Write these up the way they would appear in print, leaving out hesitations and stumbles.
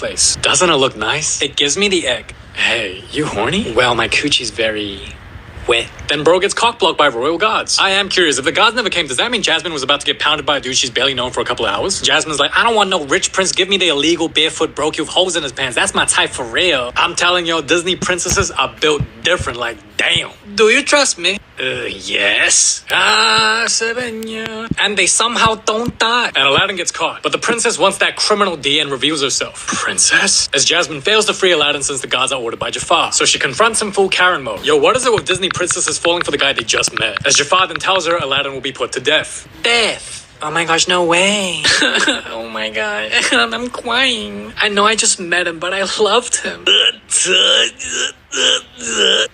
place. Doesn't it look nice? It gives me the egg. Hey, you horny? Well, my coochie's very wet. Then bro gets cock-blocked by royal guards. I am curious, if the guards never came, does that mean Jasmine was about to get pounded by a dude she's barely known for a couple of hours? Jasmine's like, I don't want no rich prince, give me the illegal barefoot broke you with holes in his pants. That's my type for real. I'm telling you, Disney princesses are built different, like damn. Do you trust me? Yes. And they somehow don't die. And Aladdin gets caught. But the princess wants that criminal D and reveals herself. Princess? As Jasmine fails to free Aladdin since the guards are ordered by Jafar. So she confronts him full Karen mode. Yo, what is it with Disney princesses falling for the guy they just met? As Jafar then tells her Aladdin will be put to death. Death? Oh my gosh, no way. Oh my god, I'm crying. I know I just met him, but I loved him.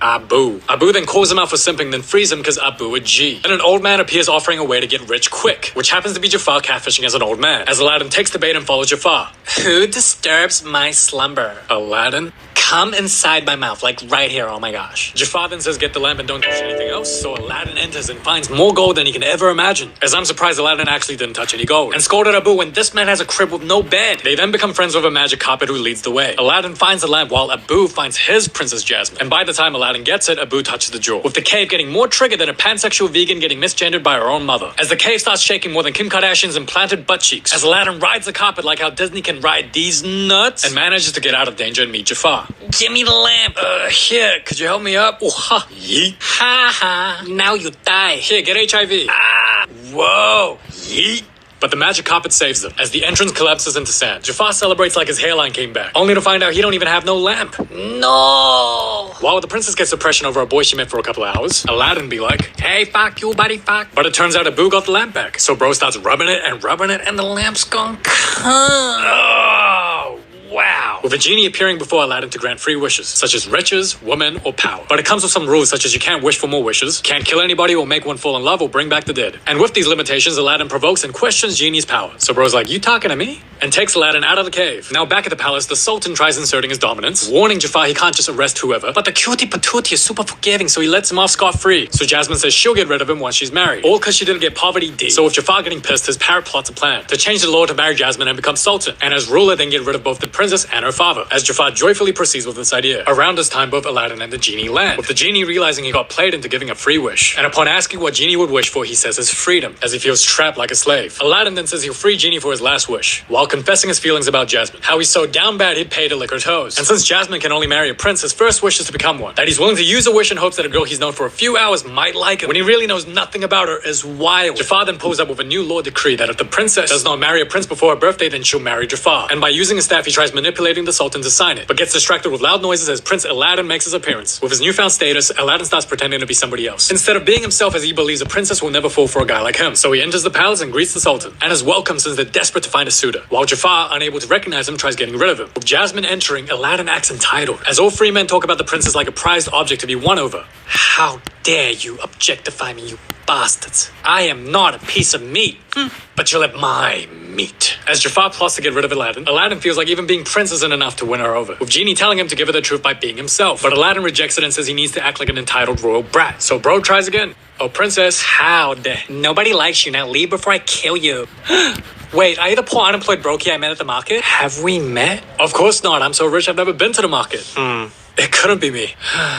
Abu. Abu then calls him out for simping, then frees him because Abu a G. And an old man appears offering a way to get rich quick, which happens to be Jafar catfishing as an old man. As Aladdin takes the bait and follows Jafar. Who disturbs my slumber? Aladdin? Come inside my mouth, like right here, oh my gosh. Jafar then says get the lamp and don't touch anything else, so Aladdin enters and finds more gold than he can ever imagine. As I'm surprised Aladdin actually didn't touch any gold. And scolded Abu when this man has a crib with no bed. They then become friends with a magic carpet who leads the way. Aladdin finds the lamp while Abu finds his Princess Jasmine. And by the time Aladdin gets it, Abu touches the jewel. With the cave getting more triggered than a pansexual vegan getting misgendered by her own mother. As the cave starts shaking more than Kim Kardashian's implanted butt cheeks. As Aladdin rides the carpet like how Disney can ride these nuts. And manages to get out of danger and meet Jafar. Give me the lamp. Here, could you help me up? Oh, ha. Yeet. Ha ha. Now you die. Here, get HIV. Ah. Whoa. Yeet. But the magic carpet saves them, as the entrance collapses into sand. Jafar celebrates like his hairline came back, only to find out he don't even have no lamp. No! While the princess gets depression over a boy she met for a couple of hours, Aladdin be like, hey, fuck you, buddy, fuck. But it turns out Abu got the lamp back, so bro starts rubbing it, and the lamp's gone oh, wow. With a genie appearing before Aladdin to grant free wishes, such as riches, woman, or power. But it comes with some rules, such as you can't wish for more wishes, can't kill anybody or make one fall in love or bring back the dead. And with these limitations, Aladdin provokes and questions Genie's power. So bro's like, you talking to me? And takes Aladdin out of the cave. Now back at the palace, the Sultan tries inserting his dominance, warning Jafar he can't just arrest whoever. But the cutie patootie is super forgiving, so he lets him off scot-free. So Jasmine says she'll get rid of him once she's married. All because she didn't get poverty D. So with Jafar getting pissed, his parrot plots a plan to change the law to marry Jasmine and become Sultan. And as ruler, then get rid of both the princess and her father. As Jafar joyfully proceeds with this idea. Around this time, both Aladdin and the genie land, with the genie realizing he got played into giving a free wish. And upon asking what Genie would wish for, he says his freedom, as he feels trapped like a slave. Aladdin then says he'll free Genie for his last wish, while confessing his feelings about Jasmine, how he's so down bad he'd pay to lick her toes. And since Jasmine can only marry a prince, his first wish is to become one, that he's willing to use a wish in hopes that a girl he's known for a few hours might like him, when he really knows nothing about her is wild. Jafar then pulls up with a new law decree that if the princess does not marry a prince before her birthday, then she'll marry Jafar. And by using a staff, he tries manipulating the Sultan to sign it, but gets distracted with loud noises as Prince Aladdin makes his appearance. With his newfound status, Aladdin starts pretending to be somebody else, instead of being himself, as he believes a princess will never fall for a guy like him. So he enters the palace and greets the Sultan, and is welcomed since they're desperate to find a suitor, while Jafar, unable to recognize him, tries getting rid of him. With Jasmine entering, Aladdin acts entitled, as all free men talk about the princess like a prized object to be won over. How dare you objectify me, you bastards. I am not a piece of meat, but you'll have my meat. As Jafar plots to get rid of Aladdin, Aladdin feels like even being prince isn't enough to win her over, with Genie telling him to give her the truth by being himself. But Aladdin rejects it and says he needs to act like an entitled royal brat. So bro tries again. Oh, princess, how dare. Nobody likes you, now leave before I kill you. Wait, are you the poor unemployed brokey I met at the market? Have we met? Of course not, I'm so rich I've never been to the market. It couldn't be me.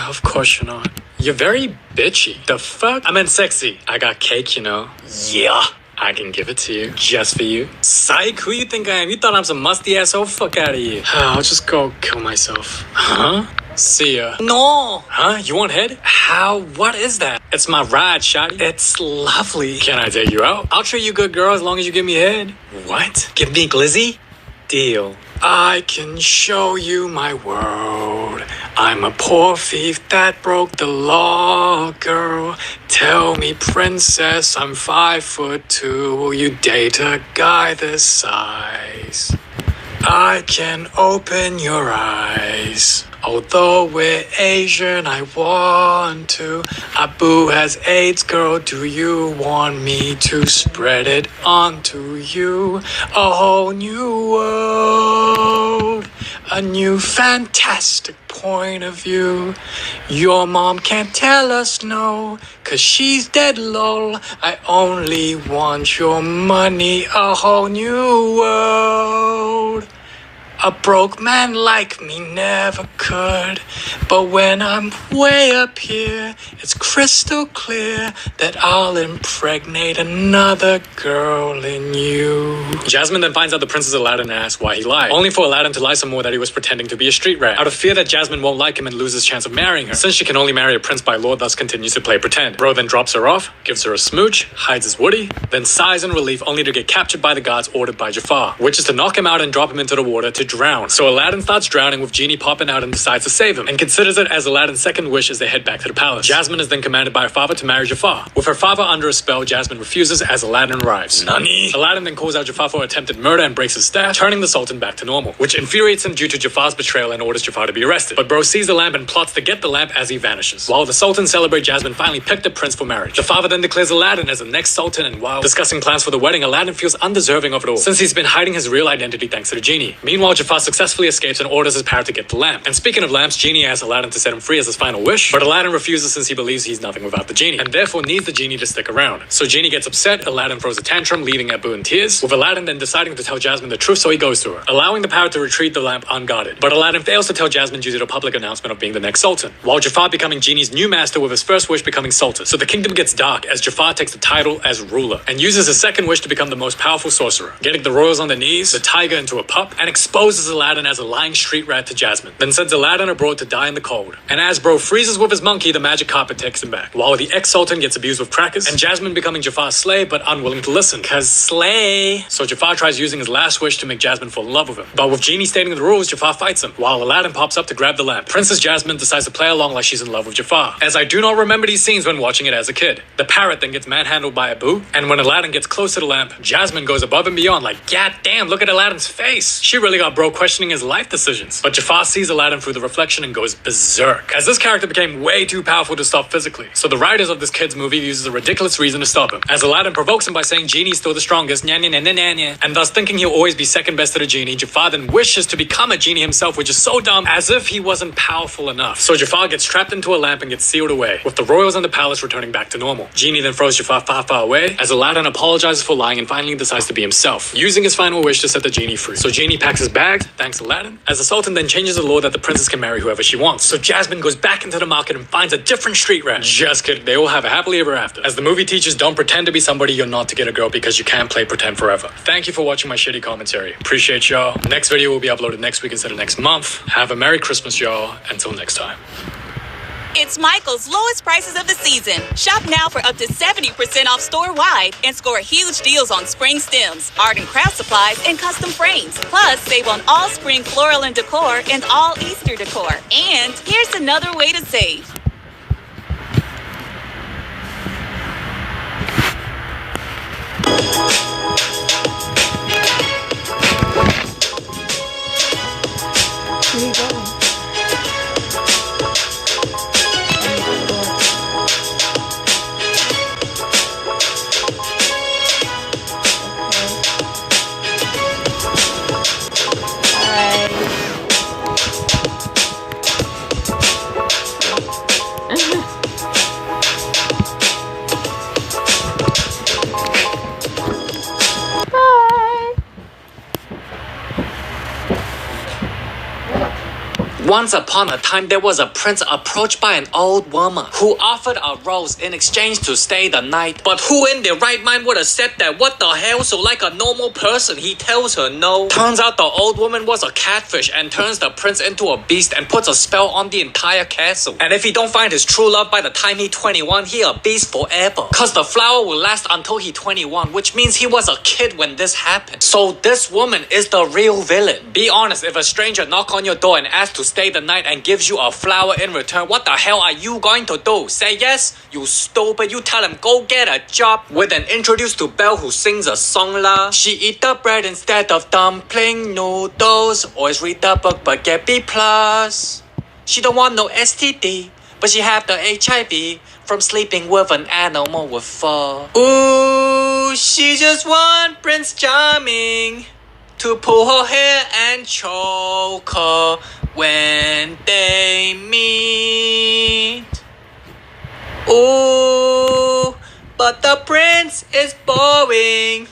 Of course you're not. You're very bitchy. The fuck? I meant sexy. I got cake, you know. Yeah. I can give it to you. Just for you. Psych, who you think I am? You thought I'm some musty asshole? Fuck out of here. I'll just go kill myself. Huh? See ya. No! Huh? You want head? How? What is that? It's my ride, shawty. It's lovely. Can I take you out? I'll treat you good, girl, as long as you give me head. What? Give me glizzy? Deal. I can show you my world. I'm a poor thief that broke the law, girl. Tell me, princess, I'm 5'2". Will you date a guy this size? I can open your eyes. Although we're Asian, I want to. Abu has AIDS, girl, do you want me to spread it onto you? A whole new world, a new fantastic point of view. Your mom can't tell us no, 'cause she's dead, lol. I only want your money, a whole new world. A broke man like me never could. But when I'm way up here, it's crystal clear that I'll impregnate another girl in you. Jasmine then finds out the prince is Aladdin and asks why he lied, only for Aladdin to lie some more that he was pretending to be a street rat, out of fear that Jasmine won't like him and lose his chance of marrying her, since she can only marry a prince by law, thus continues to play pretend. Bro then drops her off, gives her a smooch, hides his woody, then sighs in relief only to get captured by the gods ordered by Jafar, which is to knock him out and drop him into the water to drown. So Aladdin starts drowning with Genie popping out and decides to save him, and considers it as Aladdin's second wish as they head back to the palace. Jasmine is then commanded by her father to marry Jafar. With her father under a spell, Jasmine refuses as Aladdin arrives. Nani? Aladdin then calls out Jafar for attempted murder and breaks his staff, turning the Sultan back to normal, which infuriates him due to Jafar's betrayal and orders Jafar to be arrested. But bro sees the lamp and plots to get the lamp as he vanishes. While the Sultan celebrates, Jasmine finally picked the prince for marriage. The father then declares Aladdin as the next Sultan, and while discussing plans for the wedding, Aladdin feels undeserving of it all, since he's been hiding his real identity thanks to the genie. Meanwhile, Jafar successfully escapes and orders his parrot to get the lamp. And speaking of lamps, Genie asks Aladdin to set him free as his final wish, but Aladdin refuses since he believes he's nothing without the genie, and therefore needs the genie to stick around. So Genie gets upset, Aladdin throws a tantrum, leaving Abu in tears, with Aladdin then deciding to tell Jasmine the truth, so he goes to her, allowing the parrot to retrieve the lamp unguarded. But Aladdin fails to tell Jasmine due to the public announcement of being the next Sultan, while Jafar becoming Genie's new master with his first wish becoming Sultan. So the kingdom gets dark as Jafar takes the title as ruler, and uses his second wish to become the most powerful sorcerer, getting the royals on their knees, the tiger into a pup, and exposes Aladdin as a lying street rat to Jasmine, then sends Aladdin abroad to die in the cold. And as bro freezes with his monkey, the magic carpet takes him back, while the ex-Sultan gets abused with crackers, and Jasmine becoming Jafar's slave but unwilling to listen, cause slay. So Jafar tries using his last wish to make Jasmine fall in love with him, but with Genie stating the rules, Jafar fights him, while Aladdin pops up to grab the lamp. Princess Jasmine decides to play along like she's in love with Jafar, as I do not remember these scenes when watching it as a kid. The parrot then gets manhandled by Abu, and when Aladdin gets close to the lamp, Jasmine goes above and beyond like, god damn, look at Aladdin's face. She really got bro questioning his life decisions. But Jafar sees Aladdin through the reflection and goes berserk, as this character became way too powerful to stop physically. So the writers of this kid's movie uses a ridiculous reason to stop him, as Aladdin provokes him by saying Genie's still the strongest, nya nya nya nya nya nya, and thus thinking he'll always be second best to the genie, Jafar then wishes to become a genie himself, which is so dumb, as if he wasn't powerful enough. So Jafar gets trapped into a lamp and gets sealed away, with the royals and the palace returning back to normal. Genie then throws Jafar far, far away, as Aladdin apologizes for lying and finally decides to be himself, using his final wish to set the genie free. So Genie packs his bags, thanks Aladdin, as the Sultan then changes the law that the princess can marry whoever she wants. So Jasmine goes back into the market and finds a different street rat. Just kidding, they all have a happily ever after, as the movie teaches don't pretend to be somebody you're not to get a girl, because you can't play pretend forever. Thank you for watching my shitty commentary. Appreciate y'all. Next video will be uploaded next week instead of next month. Have a Merry Christmas, y'all. Until next time. It's Michael's lowest prices of the season. Shop now for up to 70% off store-wide and score huge deals on spring stems, art and craft supplies, and custom frames. Plus, save on all spring floral and decor and all Easter decor. And here's another way to save. Here you go. Once upon a time, there was a prince approached by an old woman who offered a rose in exchange to stay the night. But who in their right mind would accept that? What the hell? So like a normal person, he tells her no. Turns out the old woman was a catfish and turns the prince into a beast and puts a spell on the entire castle. And if he don't find his true love by the time he 21, he a beast forever. Cause the flower will last until he 21, which means he was a kid when this happened. So this woman is the real villain. Be honest, if a stranger knock on your door and asks to stay the night and gives you a flower in return, what the hell are you going to do? Say yes? You stupid. You tell him go get a job. With an introduce to Belle who sings a song la. She eat the bread instead of dumpling noodles. Always read the book but get B+. She don't want no STD, but she have the HIV from sleeping with an animal with fur. Ooh, she just want Prince Charming to pull her hair and choke her when they meet. Ooh, but the prince is boring,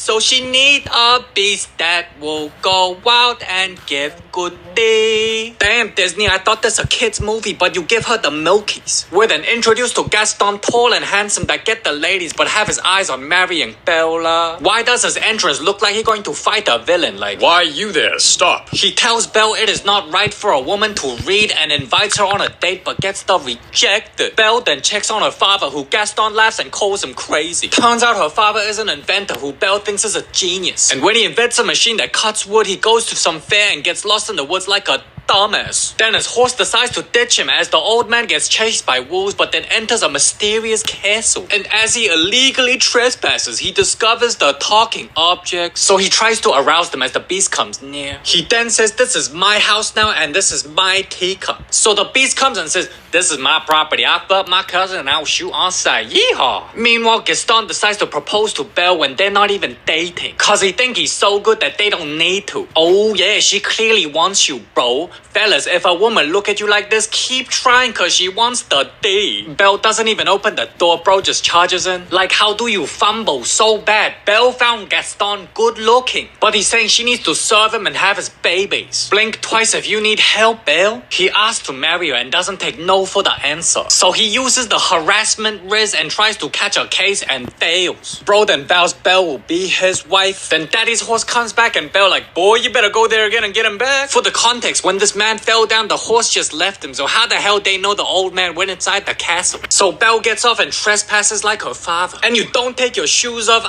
So she need a beast that will go wild and give good day. Damn, Disney, I thought this a kid's movie, but you give her the Milkies. We're then introduced to Gaston, tall and handsome, that get the ladies, but have his eyes on marrying Bella. Why does his entrance look like he's going to fight a villain? Like, Why you there? Stop. he tells Belle it is not right for a woman to read and invites her on a date but gets the rejected. Belle then checks on her father, who Gaston laughs and calls him crazy. Turns out her father is an inventor who Belle thinks is a genius. And when he invents a machine that cuts wood, he goes to some fair and gets lost in the woods like a dumbass. Then his horse decides to ditch him as the old man gets chased by wolves but then enters a mysterious castle. And as he illegally trespasses, he discovers the talking objects. So he tries to arouse them as the beast comes near. He then says, "This is my house now and this is my teacup." So the beast comes and says, "This is my property. I fucked my cousin and I'll shoot on sight. Yeehaw." Meanwhile, Gaston decides to propose to Belle when they're not even dating. Cause he think he's so good that they don't need to. Oh yeah, she clearly wants you, bro. Fellas, if a woman look at you like this, keep trying cause she wants the D. Belle doesn't even open the door, bro just charges in. Like, how do you fumble so bad? Belle found Gaston good looking, but he's saying she needs to serve him and have his babies. Blink twice if you need help, Belle. He asks to marry her and doesn't take no for the answer. So he uses the harassment riz and tries to catch a case and fails. Bro then vows Belle will be his wife. Then daddy's horse comes back and Belle like, "Boy, you better go there again and get him back." For the context, when this man fell down, the horse just left him, so how the hell they know the old man went inside the castle? So Belle gets off and trespasses like her father. And you don't take your shoes off,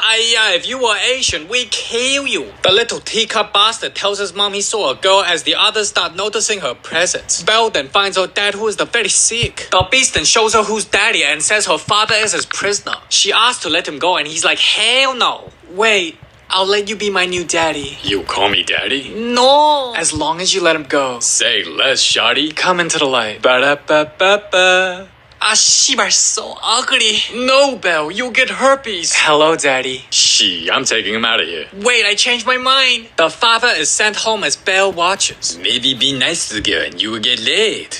if you were Asian, we kill you. The little teacup bastard tells his mom he saw a girl as the others start noticing her presence. Belle then finds her dad, who is the very sick. The beast then shows her who's daddy and says her father is his prisoner. She asks to let him go and he's like, "Hell no. Wait, I'll let you be my new daddy." You call me daddy? No! As long as you let him go. Say less, shoddy. Come into the light. Ba-da-ba-ba-ba. Ah, sheebar, so ugly. No, Belle, you'll get herpes. Hello, daddy. She, I'm taking him out of here. Wait, I changed my mind. The father is sent home as Belle watches. Maybe be nice to the girl and you will get laid.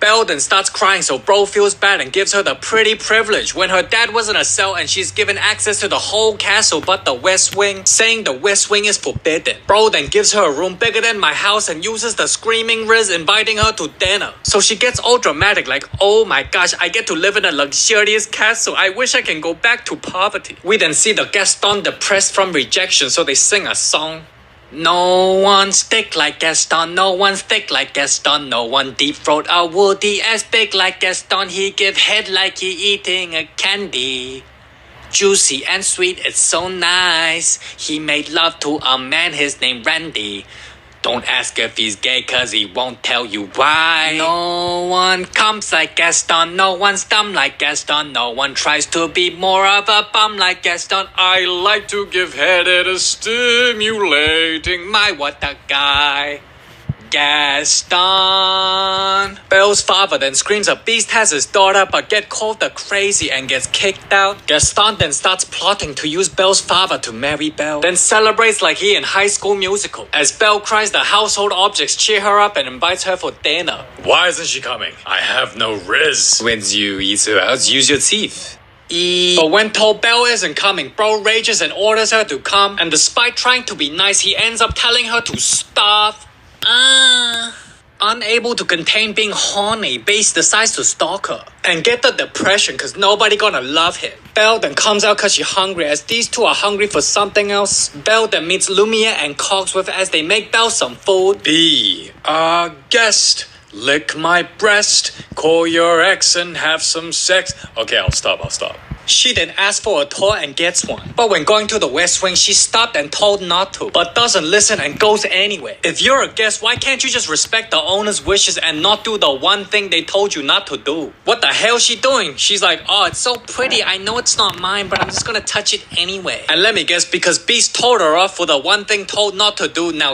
Belle then starts crying, so bro feels bad and gives her the pretty privilege when her dad was in a cell and she's given access to the whole castle but the West Wing, saying the West Wing is forbidden. Bro then gives her a room bigger than my house and uses the screaming Riz inviting her to dinner. So she gets all dramatic like, "Oh my gosh, I get to live in a luxurious castle. I wish I can go back to poverty." We then see the Gaston depressed from rejection, so they sing a song. No one's thick like Gaston, no one's thick like Gaston, no one deep throat a woody as big like Gaston. He give head like he eating a candy. Juicy and sweet, it's so nice. He made love to a man, his name Randy. Don't ask if he's gay cause he won't tell you why. No one comes like Gaston, no one's dumb like Gaston, no one tries to be more of a bum like Gaston. I like to give head, it is stimulating. My, what a guy. Gaston. Belle's father then screams a beast has his daughter but get called the crazy and gets kicked out. Gaston then starts plotting to use Belle's father to marry Belle. Then celebrates like he in High School Musical. As Belle cries, the household objects cheer her up and invites her for dinner. Why isn't she coming? I have no riz. When you eat her out, use your teeth. But when told Belle isn't coming, bro rages and orders her to come. And despite trying to be nice, he ends up telling her to stop. Unable to contain being horny, Beast decides to stalk her and get the depression cause nobody gonna love him. Belle then comes out cause she's hungry as these two are hungry for something else. Belle then meets Lumiere and Cogsworth as they make Belle some food. Be a guest. Lick my breast. Call your ex and have some sex. Okay, I'll stop. She then asks for a tour and gets one. But when going to the West Wing, she's stopped and told not to, but doesn't listen and goes anyway. If you're a guest, why can't you just respect the owner's wishes and not do the one thing they told you not to do? What the hell is she doing? She's like, "Oh, it's so pretty. I know it's not mine, but I'm just gonna touch it anyway." And let me guess, because Beast told her off for the one thing told not to do, now